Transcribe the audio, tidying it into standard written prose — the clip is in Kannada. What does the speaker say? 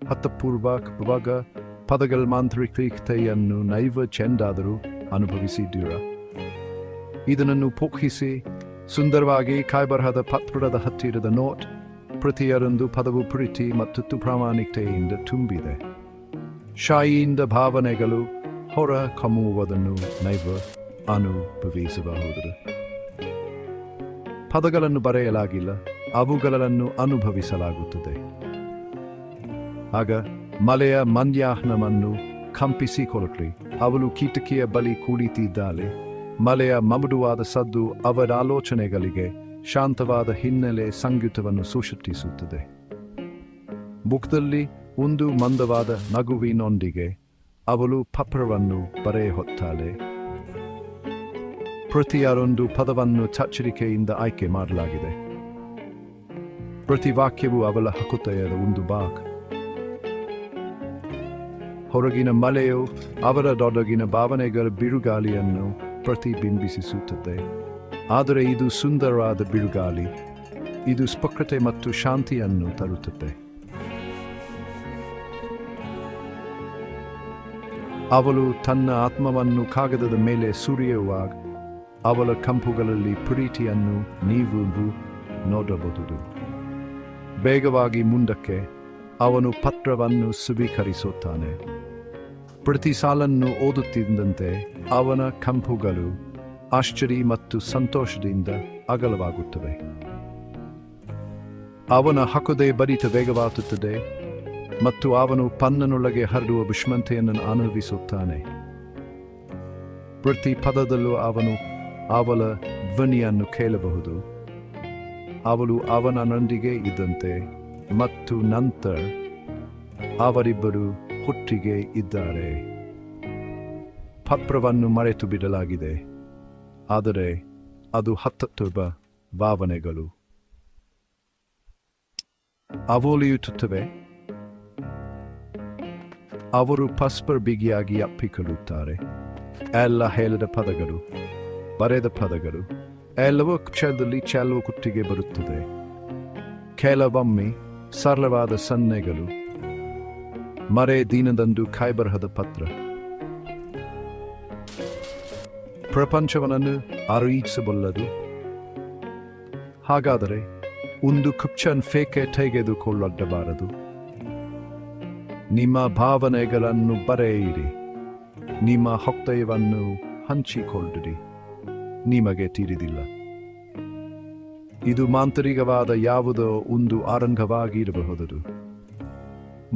ಹತ್ತಪೂರ್ವಕವಾಗ ಪದಗಳ ಮಾಂತ್ರಿಕತೆಯನ್ನು ನೈವ ಚೆಂದಾದರೂ ಅನುಭವಿಸಿದ್ದೀರ. ಇದನ್ನು ಪೋಖಿಸಿ ಸುಂದರವಾಗಿ ಕಾಯ್ಬರಹದ ಪತ್ರದ ಹತ್ತಿರದ ನೋಟ್ ಪ್ರತಿಯೊಂದು ಪದವು ಪ್ರೀತಿ ಮತ್ತು ಪ್ರಾಮಾಣಿಕತೆಯಿಂದ ತುಂಬಿದೆ. ಶಾಯಿಯಿಂದ ಭಾವನೆಗಳು ಹೊರ ಕಮ್ಮುವುದನ್ನು ನೈವ ಅನುಭವಿಸಬಹುದು. ಪದಗಳನ್ನು ಬರೆಯಲಾಗಿಲ್ಲ, ಅವುಗಳನ್ನು ಅನುಭವಿಸಲಾಗುತ್ತದೆ. ಆಗ ಮಲೆಯ ಮನ್ಯಾಹ್ನವನ್ನು ಕಂಪಿಸಿಕೊಳ್ಳ್ರಿ. ಅವಳು ಕಿಟಕಿಯ ಬಳಿ ಕುಳಿತಿದ್ದಾಳೆ. ಮಲೆಯ ಮಮಡುವಾದ ಸದ್ದು ಅವರ ಆಲೋಚನೆಗಳಿಗೆ ಶಾಂತವಾದ ಹಿನ್ನೆಲೆ ಸಂಗೀತವನ್ನು ಸೃಷ್ಟಿಸುತ್ತದೆ. ಮುಖದಲ್ಲಿ ಒಂದು ಮಂದವಾದ ನಗುವಿನೊಂದಿಗೆ ಅವಳು ಪತ್ರವನ್ನು ಬರೆಯುತ್ತಾಳೆ. ಪ್ರತಿಯೊಂದು ಪದವನ್ನು ಎಚ್ಚರಿಕೆಯಿಂದ ಆಯ್ಕೆ ಮಾಡಲಾಗಿದೆ. ಪ್ರತಿ ವಾಕ್ಯವು ಅವಳ ಹೃದಯದ ಒಂದು ಭಾಗ. ಹೊರಗಿನ ಮಲೆಯು ಅವರದೊಳಗಿನ ಭಾವನೆಗಳ ಬಿರುಗಾಳಿಯನ್ನು ಪ್ರತಿಬಿಂಬಿಸುತ್ತದೆ. ಆದರೆ ಇದು ಸುಂದರವಾದ ಬಿರುಗಾಳಿ. ಇದು ಸ್ಪಷ್ಟತೆ ಮತ್ತು ಶಾಂತಿಯನ್ನು ತರುತ್ತದೆ. ಅವಳು ತನ್ನ ಆತ್ಮವನ್ನು ಕಾಗದದ ಮೇಲೆ ಸುರಿಯುವಾಗ ಅವಳ ಕಂಪುಗಳಲ್ಲಿ ಪ್ರೀತಿಯನ್ನು ನೀವು ನೋಡಬಹುದು. ಬೇಗವಾಗಿ ಮುಂದಕ್ಕೆ ಅವನು ಪತ್ರವನ್ನು ಸ್ವೀಕರಿಸುತ್ತಾನೆ. ಪ್ರತಿ ಸಾಲನ್ನು ಓದುತ್ತಿದ್ದಂತೆ ಅವನ ಕಂಪುಗಳು ಆಶ್ಚರ್ಯ ಮತ್ತು ಸಂತೋಷದಿಂದ ಅಗಲವಾಗುತ್ತವೆ. ಅವನ ಹೃದಯ ಬಡಿತ ವೇಗವಾಗುತ್ತದೆ ಮತ್ತು ಅವನು ಪನ್ನನೊಳಗೆ ಹರಡುವ ವಿಶ್ರಾಂತಿಯನ್ನು ಅನುಭವಿಸುತ್ತಾನೆ. ಪ್ರತಿ ಪದದಲ್ಲೂ ಅವನು ಅವಳ ಧ್ವನಿಯನ್ನು ಕೇಳಬಹುದು. ಅವಳು ಅವನೊಂದಿಗೆ ಇದ್ದಂತೆ ಮತ್ತು ನಂತರ ಅವರಿಬ್ಬರು ಒಟ್ಟಿಗೆ ಇದ್ದಾರೆ. ಪತ್ರವನ್ನು ಮರೆತು ಬಿಡಲಾಗಿದೆ, ಆದರೆ ಅದು ಹತ್ತುವ ಭಾವನೆಗಳು ಅವೊಲಿಯುತ್ತವೆ. ಅವರು ಪರಸ್ಪರ ಬಿಗಿಯಾಗಿ ಅಪ್ಪಿಕೊಳ್ಳುತ್ತಾರೆ. ಎಲ್ಲ ಹೇಳದ ಪದಗಳು, ಬರೆದ ಪದಗಳು ಎಲ್ಲವೂ ಕ್ಷಣದಲ್ಲಿ ಚೆಲುವು ಕುಟ್ಟಿಗೆ ಬರುತ್ತದೆ. ಕೆಲವೊಮ್ಮೆ ಸರಳವಾದ ಸನ್ನೆಗಳು, ಮರೆ ದಿನದಂದು ಕಾಯ್ಬರಹದ ಪತ್ರ ಪ್ರಪಂಚವನ್ನು ಅರಿಯಿಸಬಲ್ಲದು. ಹಾಗಾದರೆ ಒಂದು ಕುಚ್ಚನ್ ಫೇಕೆ ತೆಗೆದುಕೊಳ್ಳಬಾರದು. ನಿಮ್ಮ ಭಾವನೆಗಳನ್ನು ಬರೆಯಿರಿ, ನಿಮ್ಮ ಹೃದಯವನ್ನು ಹಂಚಿಕೊಳ್ಳಿರಿ. ನಿಮಗೆ ತಿಳಿದಿಲ್ಲ, ಇದು ಮಾಂತ್ರಿಕವಾದ ಯಾವುದೋ ಒಂದು ಆರಂಭವಾಗಿರಬಹುದು.